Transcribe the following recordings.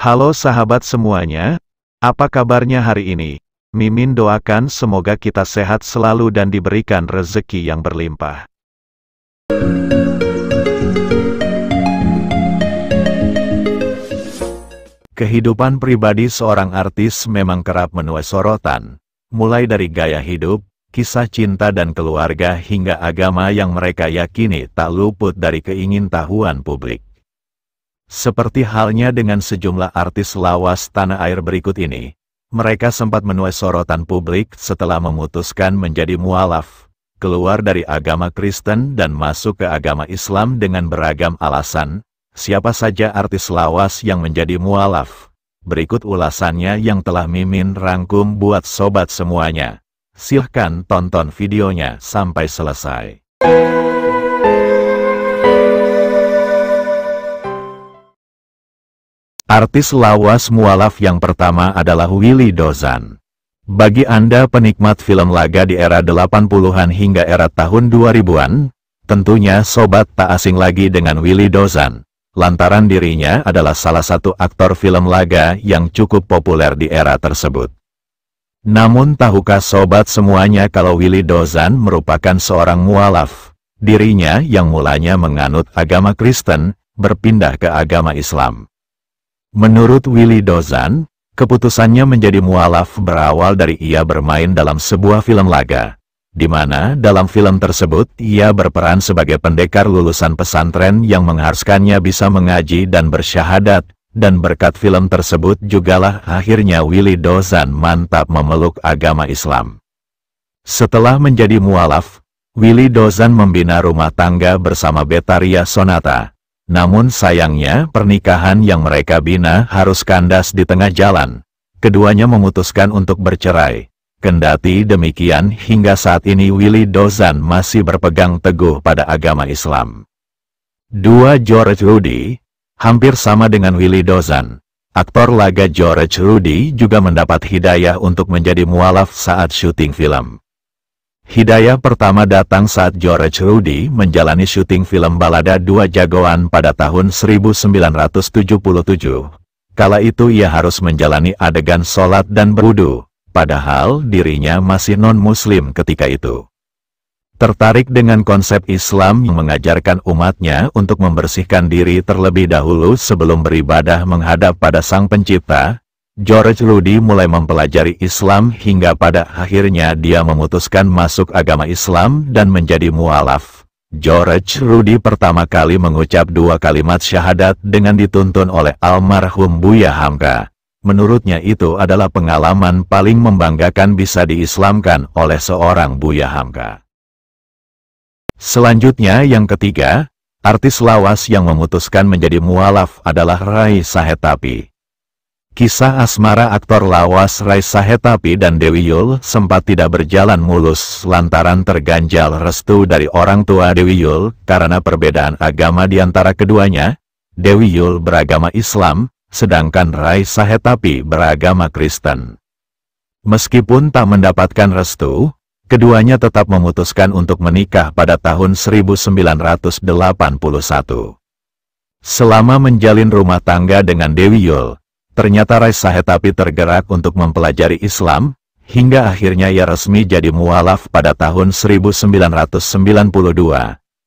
Halo sahabat semuanya, apa kabarnya hari ini? Mimin doakan semoga kita sehat selalu dan diberikan rezeki yang berlimpah. Kehidupan pribadi seorang artis memang kerap menuai sorotan, mulai dari gaya hidup, kisah cinta dan keluarga hingga agama yang mereka yakini tak luput dari keingintahuan publik. Seperti halnya dengan sejumlah artis lawas tanah air berikut ini, mereka sempat menuai sorotan publik setelah memutuskan menjadi mualaf, keluar dari agama Kristen dan masuk ke agama Islam dengan beragam alasan. Siapa saja artis lawas yang menjadi mualaf? Berikut ulasannya yang telah Mimin rangkum buat sobat semuanya. Silahkan tonton videonya sampai selesai. Artis lawas mualaf yang pertama adalah Willy Dozan. Bagi Anda penikmat film laga di era 80-an hingga era tahun 2000-an, tentunya sobat tak asing lagi dengan Willy Dozan, lantaran dirinya adalah salah satu aktor film laga yang cukup populer di era tersebut. Namun tahukah sobat semuanya kalau Willy Dozan merupakan seorang mualaf? Dirinya yang mulanya menganut agama Kristen, berpindah ke agama Islam. Menurut Willy Dozan, keputusannya menjadi mualaf berawal dari ia bermain dalam sebuah film laga, di mana dalam film tersebut ia berperan sebagai pendekar lulusan pesantren yang mengharuskannya bisa mengaji dan bersyahadat, dan berkat film tersebut jugalah akhirnya Willy Dozan mantap memeluk agama Islam. Setelah menjadi mualaf, Willy Dozan membina rumah tangga bersama Betharia Sonata. Namun sayangnya pernikahan yang mereka bina harus kandas di tengah jalan. Keduanya memutuskan untuk bercerai. Kendati demikian, hingga saat ini Willy Dozan masih berpegang teguh pada agama Islam. 2. George Rudy. Hampir sama dengan Willy Dozan, aktor laga George Rudy juga mendapat hidayah untuk menjadi mualaf saat syuting film. Hidayah pertama datang saat George Rudy menjalani syuting film Balada Dua Jagoan pada tahun 1977. Kala itu ia harus menjalani adegan sholat dan berwudu, padahal dirinya masih non-muslim ketika itu. Tertarik dengan konsep Islam yang mengajarkan umatnya untuk membersihkan diri terlebih dahulu sebelum beribadah menghadap pada Sang Pencipta, George Rudy mulai mempelajari Islam hingga pada akhirnya dia memutuskan masuk agama Islam dan menjadi mualaf. George Rudy pertama kali mengucap 2 kalimat syahadat dengan dituntun oleh almarhum Buya Hamka. Menurutnya itu adalah pengalaman paling membanggakan bisa diislamkan oleh seorang Buya Hamka. Selanjutnya yang ketiga, artis lawas yang memutuskan menjadi mualaf adalah Raisa Hetapi. Kisah asmara aktor lawas Raisa Hetapi dan Dewi Yull sempat tidak berjalan mulus lantaran terganjal restu dari orang tua Dewi Yull karena perbedaan agama di antara keduanya. Dewi Yull beragama Islam, sedangkan Raisa Hetapi beragama Kristen. Meskipun tak mendapatkan restu, keduanya tetap memutuskan untuk menikah pada tahun 1981. Selama menjalin rumah tangga dengan Dewi Yull, ternyata Raisa Hetapi tergerak untuk mempelajari Islam, hingga akhirnya ia resmi jadi mualaf pada tahun 1992.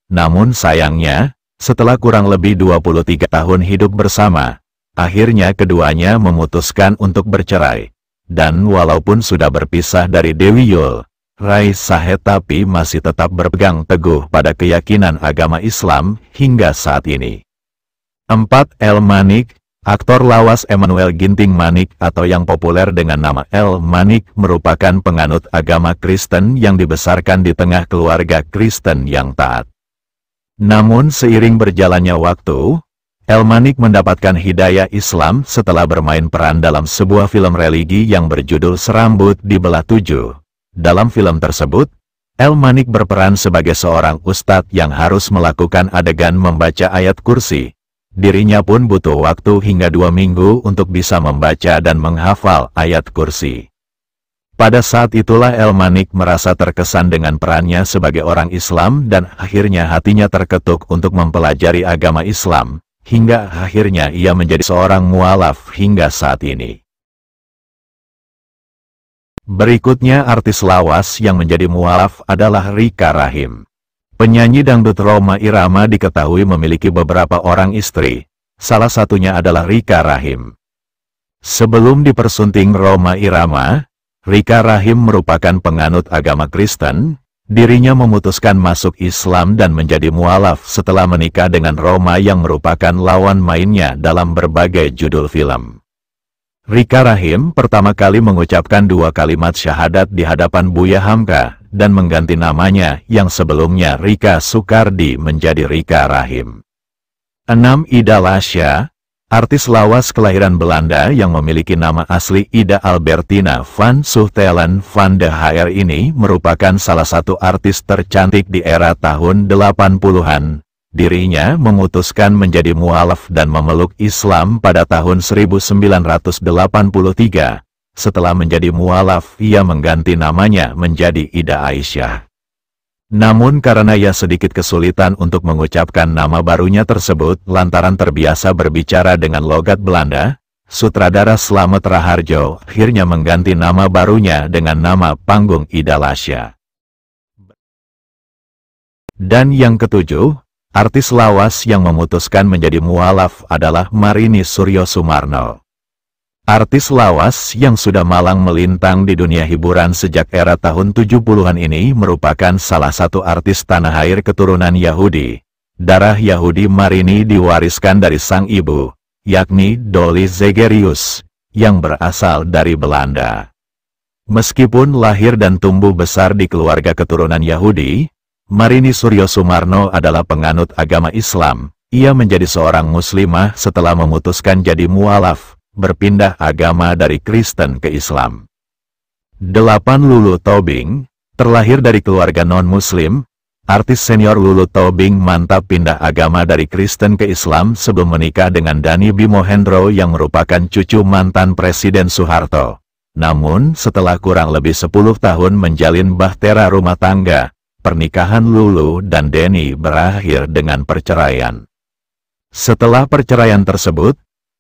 Namun sayangnya, setelah kurang lebih 23 tahun hidup bersama, akhirnya keduanya memutuskan untuk bercerai. Dan walaupun sudah berpisah dari Dewi Yull, Raisa Hetapi masih tetap berpegang teguh pada keyakinan agama Islam hingga saat ini. 4. El Manik. Aktor lawas Emmanuel Ginting Manik atau yang populer dengan nama El Manik merupakan penganut agama Kristen yang dibesarkan di tengah keluarga Kristen yang taat. Namun seiring berjalannya waktu, El Manik mendapatkan hidayah Islam setelah bermain peran dalam sebuah film religi yang berjudul Serambut Dibelah 7. Dalam film tersebut, El Manik berperan sebagai seorang ustadz yang harus melakukan adegan membaca ayat kursi. Dirinya pun butuh waktu hingga 2 minggu untuk bisa membaca dan menghafal ayat kursi. Pada saat itulah El Manik merasa terkesan dengan perannya sebagai orang Islam dan akhirnya hatinya terketuk untuk mempelajari agama Islam. hingga akhirnya ia menjadi seorang mualaf hingga saat ini. Berikutnya artis lawas yang menjadi mualaf adalah Rika Rahim. Penyanyi dangdut Rhoma Irama diketahui memiliki beberapa orang istri, salah satunya adalah Rika Rahim. Sebelum dipersunting Rhoma Irama, Rika Rahim merupakan penganut agama Kristen. Dirinya memutuskan masuk Islam dan menjadi mualaf setelah menikah dengan Rhoma yang merupakan lawan mainnya dalam berbagai judul film. Rika Rahim pertama kali mengucapkan 2 kalimat syahadat di hadapan Buya Hamka dan mengganti namanya yang sebelumnya Rika Sukardi menjadi Rika Rahim. 6. Ida Lasya, artis lawas kelahiran Belanda yang memiliki nama asli Ida Albertina van Suhtelen van de Haar ini merupakan salah satu artis tercantik di era tahun 80-an. Dirinya memutuskan menjadi mualaf dan memeluk Islam pada tahun 1983. Setelah menjadi mualaf, ia mengganti namanya menjadi Ida Aisyah. Namun karena ia sedikit kesulitan untuk mengucapkan nama barunya tersebut lantaran terbiasa berbicara dengan logat Belanda, sutradara Slamet Raharjo akhirnya mengganti nama barunya dengan nama panggung Ida Lasya. Dan yang ketujuh, artis lawas yang memutuskan menjadi mualaf adalah Marini Suryosumarno. Artis lawas yang sudah malang melintang di dunia hiburan sejak era tahun 70-an ini merupakan salah satu artis tanah air keturunan Yahudi. Darah Yahudi Marini diwariskan dari sang ibu, yakni Dolly Zegerius, yang berasal dari Belanda. Meskipun lahir dan tumbuh besar di keluarga keturunan Yahudi, Marini Suryosumarno adalah penganut agama Islam. Ia menjadi seorang muslimah setelah memutuskan jadi mualaf, berpindah agama dari Kristen ke Islam. 8. Lulu Tobing, terlahir dari keluarga non-muslim, artis senior Lulu Tobing mantap pindah agama dari Kristen ke Islam sebelum menikah dengan Dani Bimohendro yang merupakan cucu mantan Presiden Soeharto. Namun setelah kurang lebih 10 tahun menjalin bahtera rumah tangga, pernikahan Lulu dan Denny berakhir dengan perceraian. Setelah perceraian tersebut,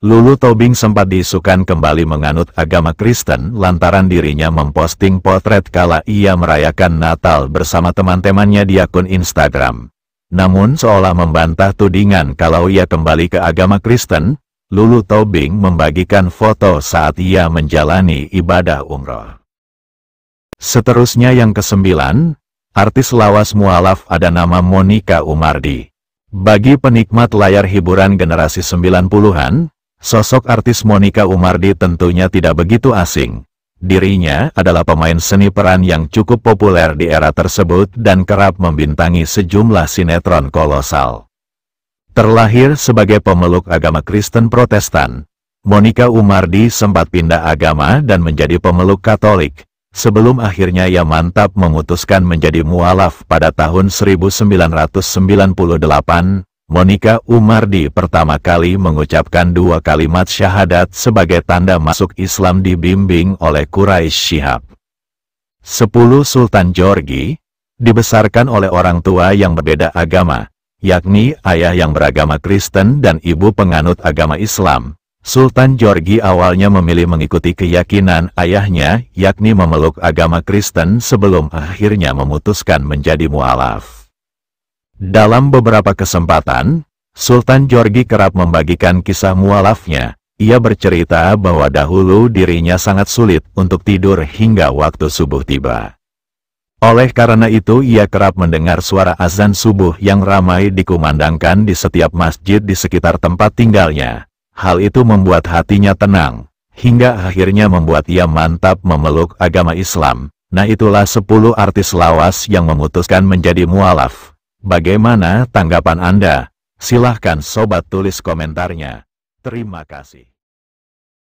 Lulu Tobing sempat diisukan kembali menganut agama Kristen lantaran dirinya memposting potret kala ia merayakan Natal bersama teman-temannya di akun Instagram. Namun seolah membantah tudingan kalau ia kembali ke agama Kristen, Lulu Tobing membagikan foto saat ia menjalani ibadah umroh. Seterusnya yang ke-9, artis lawas mualaf ada nama Monica Umardi. Bagi penikmat layar hiburan generasi 90-an, sosok artis Monica Umardi tentunya tidak begitu asing. Dirinya adalah pemain seni peran yang cukup populer di era tersebut dan kerap membintangi sejumlah sinetron kolosal. Terlahir sebagai pemeluk agama Kristen Protestan, Monica Umardi sempat pindah agama dan menjadi pemeluk Katolik. Sebelum akhirnya ia mantap memutuskan menjadi mualaf pada tahun 1998, Monica Umardi pertama kali mengucapkan 2 kalimat syahadat sebagai tanda masuk Islam dibimbing oleh Quraisy Shihab. 10. Sultan Djorghi, dibesarkan oleh orang tua yang berbeda agama, yakni ayah yang beragama Kristen dan ibu penganut agama Islam. Sultan Djorghi awalnya memilih mengikuti keyakinan ayahnya, yakni memeluk agama Kristen sebelum akhirnya memutuskan menjadi mualaf. Dalam beberapa kesempatan, Sultan Djorghi kerap membagikan kisah mualafnya. Ia bercerita bahwa dahulu dirinya sangat sulit untuk tidur hingga waktu subuh tiba. Oleh karena itu ia kerap mendengar suara azan subuh yang ramai dikumandangkan di setiap masjid di sekitar tempat tinggalnya. Hal itu membuat hatinya tenang, hingga akhirnya membuat ia mantap memeluk agama Islam. Nah itulah 10 artis lawas yang memutuskan menjadi mualaf. Bagaimana tanggapan Anda? Silahkan sobat tulis komentarnya. Terima kasih.